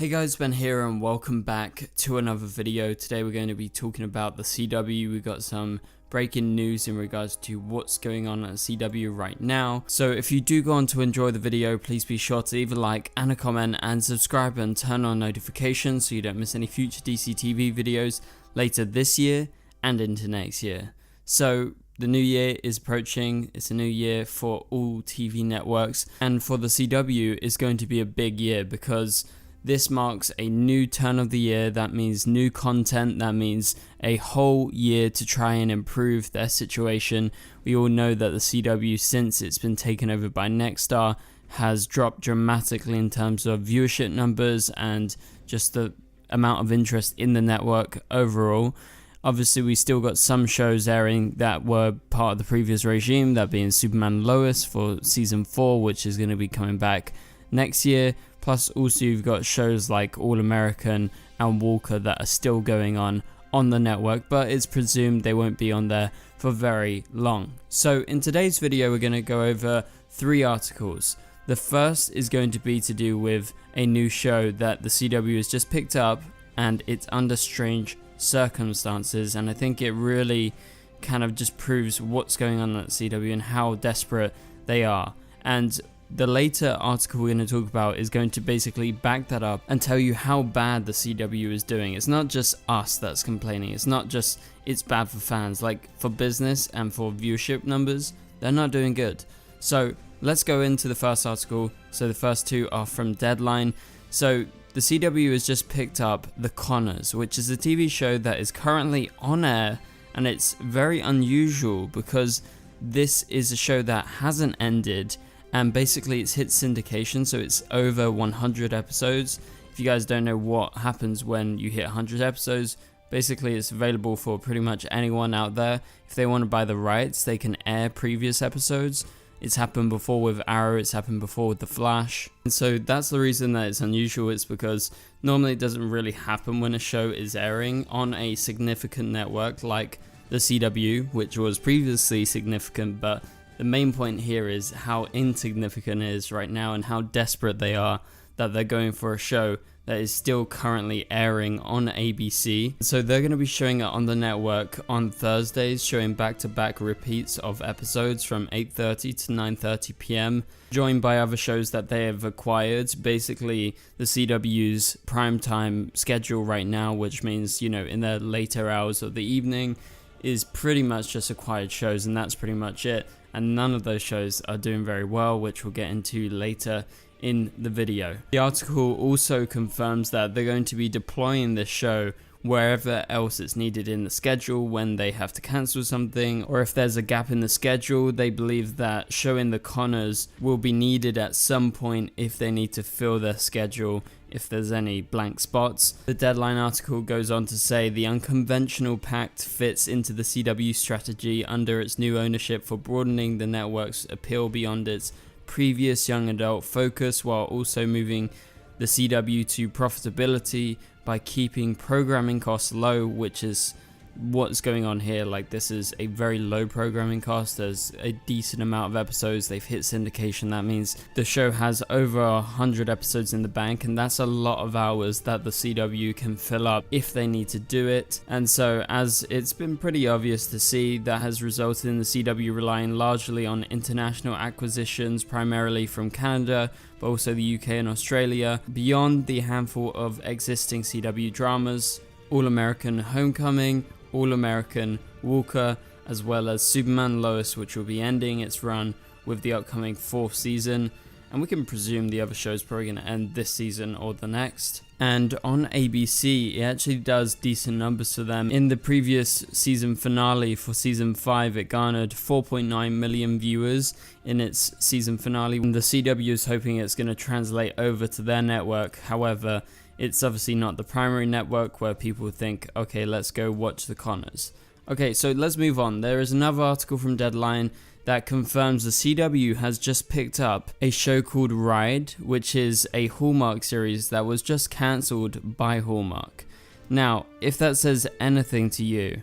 Hey guys, Ben here and welcome back to another video. Today we're going to be talking about the CW. We've got some breaking news in regards to what's going on at CW right now. So if you do go on to enjoy the video, please be sure to leave a like and a comment and subscribe and turn on notifications so you don't miss any future DCTV videos later this year and into next year. So the new year is approaching. It's a new year for all TV networks, and for the CW it's going to be a big year because this marks a new turn of the year. That means new content. That means a whole year to try and improve their situation. We all know that the CW, since it's been taken over by Nexstar, has dropped dramatically in terms of viewership numbers and just the amount of interest in the network overall. Obviously, we still got some shows airing that were part of the previous regime, that being Superman and Lois for season 4, which is going to be coming back next year. Plus also you've got shows like All American and Walker that are still going on the network, but it's presumed they won't be on there for very long. So in today's video we're going to go over 3 articles. The first is going to be to do with a new show that the CW has just picked up, and it's under strange circumstances, and I think it really kind of just proves what's going on at CW and how desperate they are. And the later article we're going to talk about is going to basically back that up and tell you how bad the CW is doing. It's not just us that's complaining. It's not just it's bad for fans. Like for business and for viewership numbers, they're not doing good. So let's go into the first article. So the first 2 are from Deadline. So the CW has just picked up The Conners, which is a TV show that is currently on air, and it's very unusual because this is a show that hasn't ended. And basically it's hit syndication, so it's over 100 episodes. If you guys don't know what happens when you hit 100 episodes, basically it's available for pretty much anyone out there. If they want to buy the rights, they can air previous episodes. It's happened before with Arrow, it's happened before with The Flash. And so that's the reason that it's unusual. It's because normally it doesn't really happen when a show is airing on a significant network like the CW, which was previously significant, but the main point here is how insignificant it is right now and how desperate they are that they're going for a show that is still currently airing on ABC. So they're going to be showing it on the network on Thursdays, showing back-to-back repeats of episodes from 8:30 to 9:30 p.m, joined by other shows that they have acquired. Basically, the CW's primetime schedule right now, which means, you know, in the later hours of the evening, is pretty much just acquired shows, and that's pretty much it. And none of those shows are doing very well, which we'll get into later in the video. The article also confirms that they're going to be deploying this show wherever else it's needed in the schedule when they have to cancel something, or if there's a gap in the schedule. They believe that showing The Conners will be needed at some point if they need to fill their schedule, if there's any blank spots. The Deadline article goes on to say the unconventional pact fits into the CW strategy under its new ownership for broadening the network's appeal beyond its previous young adult focus, while also moving the CW to profitability by keeping programming costs low, which is what's going on here. Like, this is a very low programming cost. There's a decent amount of episodes. They've hit syndication. That means the show has over 100 episodes in the bank, and that's a lot of hours that the CW can fill up if they need to do it. And so, as it's been pretty obvious to see, that has resulted in the CW relying largely on international acquisitions, primarily from Canada, but also the UK and Australia, beyond the handful of existing CW dramas: All American Homecoming, All American Walker, as well as Superman Lois, which will be ending its run with the upcoming 4th season. And we can presume the other show's probably going to end this season or the next. And on ABC, it actually does decent numbers for them. In the previous season finale for season 5, it garnered 4.9 million viewers in its season finale. And the CW is hoping it's going to translate over to their network. However, it's obviously not the primary network where people think, okay, let's go watch The Conners. Okay, so let's move on. There is another article from Deadline that confirms the CW has just picked up a show called Ride, which is a Hallmark series that was just cancelled by Hallmark. Now, if that says anything to you,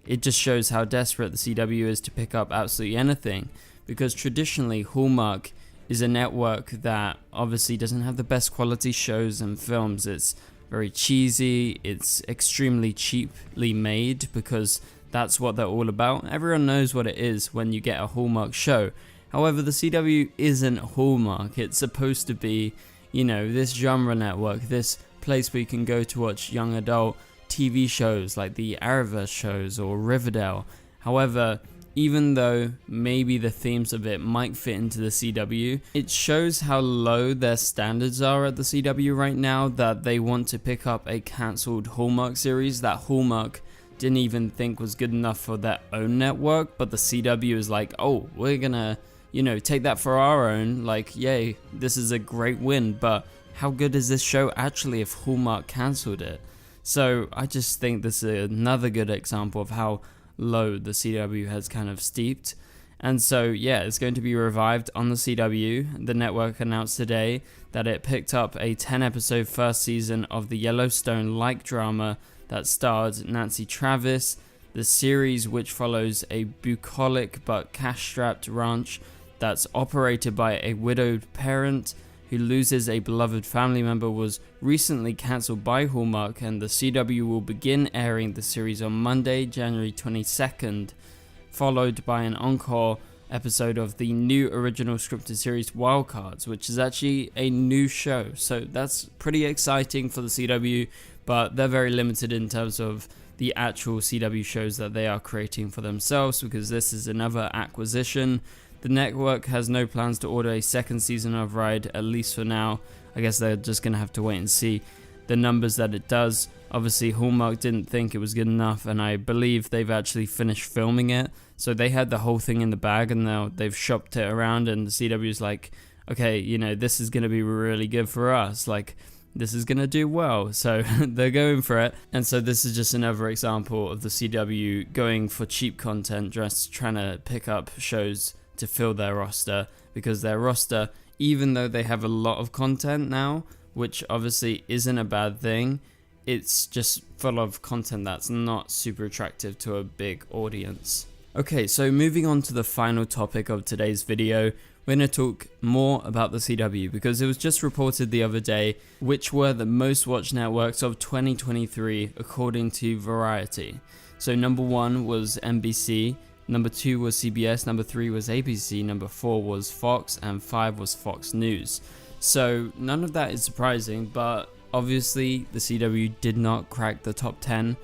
it just shows how desperate the CW is to pick up absolutely anything, because traditionally Hallmark is a network that obviously doesn't have the best quality shows and films. It's very cheesy, it's extremely cheaply made because that's what they're all about. Everyone knows what it is when you get a Hallmark show. However, the CW isn't Hallmark. It's supposed to be, you know, this genre network, this place where you can go to watch young adult TV shows like the Arrowverse shows or Riverdale. However, even though maybe the themes of it might fit into the CW, it shows how low their standards are at the CW right now, that they want to pick up a cancelled Hallmark series that Hallmark didn't even think was good enough for their own network, but the CW is like, oh, we're gonna, you know, take that for our own, like, yay, this is a great win, but how good is this show actually if Hallmark cancelled it? So I just think this is another good example of how low the CW has kind of steeped. And so yeah, it's going to be revived on the CW. The network announced today that it picked up a 10 episode first season of the Yellowstone-like drama that starred Nancy Travis. The series, which follows a bucolic but cash-strapped ranch that's operated by a widowed parent who loses a beloved family member, was recently cancelled by Hallmark, and the CW will begin airing the series on Monday, January 22nd, followed by an encore episode of the new original scripted series Wildcards, which is actually a new show. So that's pretty exciting for the CW, but they're very limited in terms of the actual CW shows that they are creating for themselves, because this is another acquisition. The network has no plans to order a second season of Ride, at least for now. I guess they're just going to have to wait and see the numbers that it does. Obviously, Hallmark didn't think it was good enough, and I believe they've actually finished filming it. So they had the whole thing in the bag, and now they've shopped it around, and the CW's like, okay, you know, this is going to be really good for us. Like, this is going to do well. So they're going for it. And so this is just another example of the CW going for cheap content, just trying to pick up shows to fill their roster, because their roster, even though they have a lot of content now, which obviously isn't a bad thing, it's just full of content that's not super attractive to a big audience. Okay, so moving on to the final topic of today's video, we're going to talk more about the CW, because it was just reported the other day which were the most watched networks of 2023 according to Variety. So number 1 was NBC, number 2 was CBS, number 3 was ABC, number 4 was Fox, and 5 was Fox News. So none of that is surprising, but obviously the CW did not crack the top 10,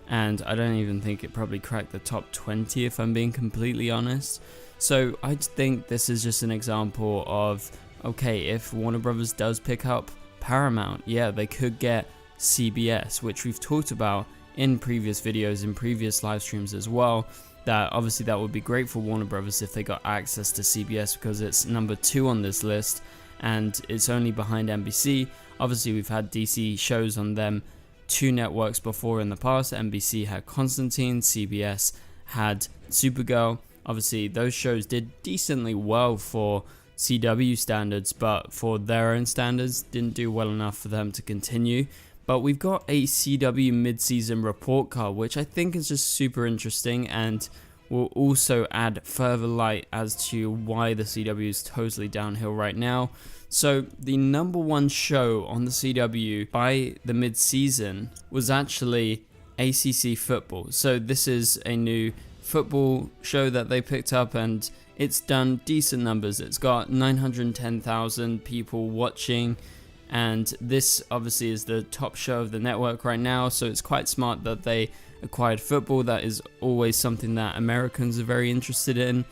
and I don't even think it probably cracked the top 20 if I'm being completely honest. So I think this is just an example of, okay, if Warner Brothers does pick up Paramount, yeah, they could get CBS, which we've talked about in previous videos, in previous live streams as well, that obviously that would be great for Warner Brothers if they got access to CBS, because it's number 2 on this list and it's only behind NBC. Obviously we've had DC shows on them 2 networks before in the past. NBC had Constantine, CBS had Supergirl. Obviously those shows did decently well for CW standards, but for their own standards didn't do well enough for them to continue. But we've got a CW mid-season report card, which I think is just super interesting and will also add further light as to why the CW is totally downhill right now. So the number 1 show on the CW by the mid-season was actually ACC football. So this is a new football show that they picked up, and it's done decent numbers. It's got 910,000 people watching, and this obviously is the top show of the network right now, so it's quite smart that they acquired football. That is always something that Americans are very interested in.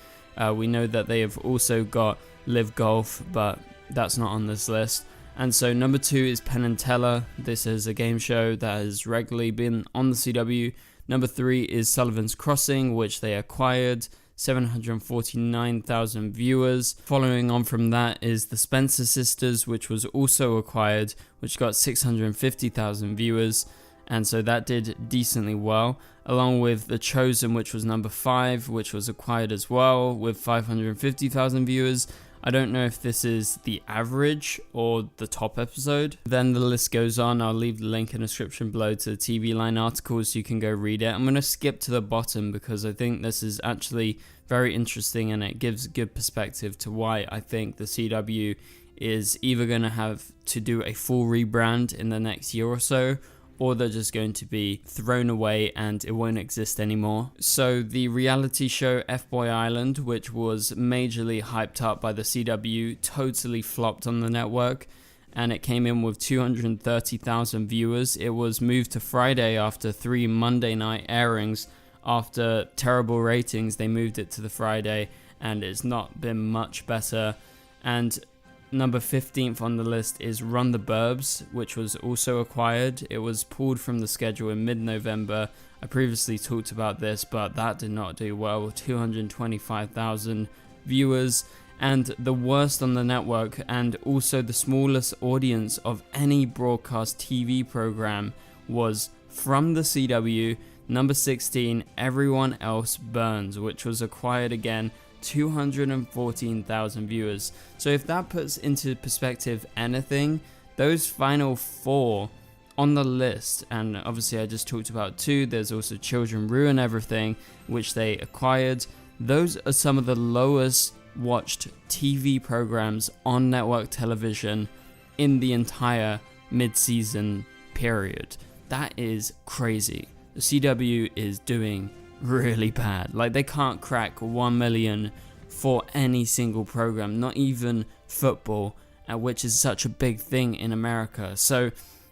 We know that they have also got Live Golf, but that's not on this list. And so number 2 is Penn and Teller. This is a game show that has regularly been on the CW. Number 3 is Sullivan's Crossing, which they acquired, 749,000 viewers. Following on from that is The Spencer Sisters, which was also acquired, which got 650,000 viewers. And so that did decently well, along with The Chosen, which was number 5, which was acquired as well with 550,000 viewers. I don't know if this is the average or the top episode. Then the list goes on. I'll leave the link in the description below to the TV Line article so you can go read it. I'm going to skip to the bottom because I think this is actually very interesting and it gives good perspective to why I think the CW is either going to have to do a full rebrand in the next year or so, or they're just going to be thrown away and it won't exist anymore. So the reality show F-Boy Island, which was majorly hyped up by the CW, totally flopped on the network, and it came in with 230,000 viewers. It was moved to Friday after 3 Monday night airings. After terrible ratings, they moved it to the Friday, and it's not been much better. And number 15th on the list is Run the Burbs, which was also acquired. It was pulled from the schedule in mid-November. I previously talked about this, but that did not do well. 225,000 viewers, and the worst on the network, and also the smallest audience of any broadcast TV program, was from the CW. Number 16, Everyone Else Burns, which was acquired again. 214,000 viewers. So if that puts into perspective anything, those final 4 on the list, and obviously I just talked about 2, there's also Children Ruin Everything, which they acquired. Those are some of the lowest watched TV programs on network television in the entire mid-season period. That is crazy. The CW is doing really bad. Like, they can't crack 1 million for any single program, not even football, which is such a big thing in America. So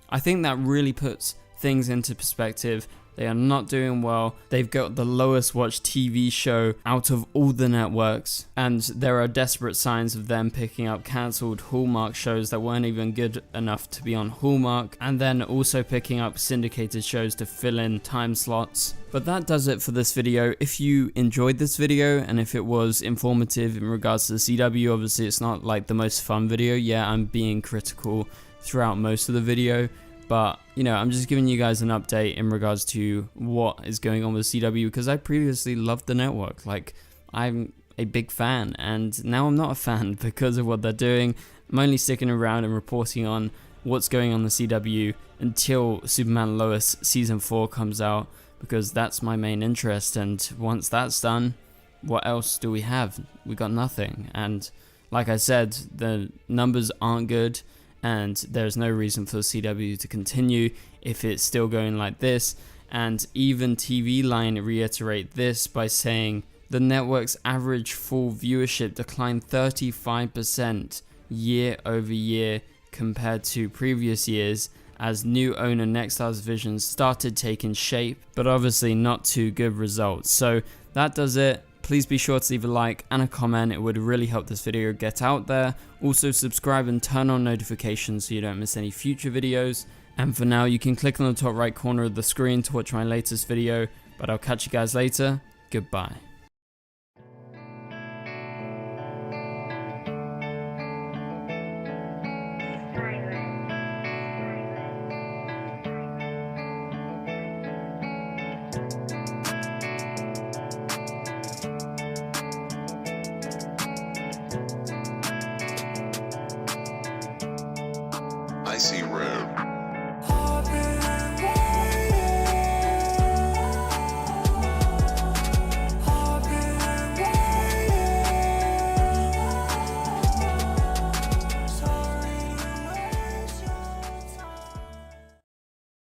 I think that really puts things into perspective. They are not doing well. They've got the lowest watched TV show out of all the networks, and there are desperate signs of them picking up cancelled Hallmark shows that weren't even good enough to be on Hallmark, and then also picking up syndicated shows to fill in time slots. But that does it for this video. If you enjoyed this video and if it was informative in regards to the CW, obviously it's not like the most fun video. Yeah, I'm being critical throughout most of the video, but you know, I'm just giving you guys an update in regards to what is going on with CW, because I previously loved the network. Like, I'm a big fan, and now I'm not a fan because of what they're doing. I'm only sticking around and reporting on what's going on the CW until Superman Lois season 4 comes out, because that's my main interest. And once that's done, what else do we have? We got nothing. And like I said, the numbers aren't good, and there's no reason for the CW to continue if it's still going like this. And even TV Line reiterate this by saying the network's average full viewership declined 35% year over year compared to previous years, as new owner Nexstar's vision started taking shape, but obviously not too good results. So that does it. Please be sure to leave a like and a comment. It would really help this video get out there. Also subscribe and turn on notifications so you don't miss any future videos. And for now, you can click on the top right corner of the screen to watch my latest video, but I'll catch you guys later. Goodbye. I see red.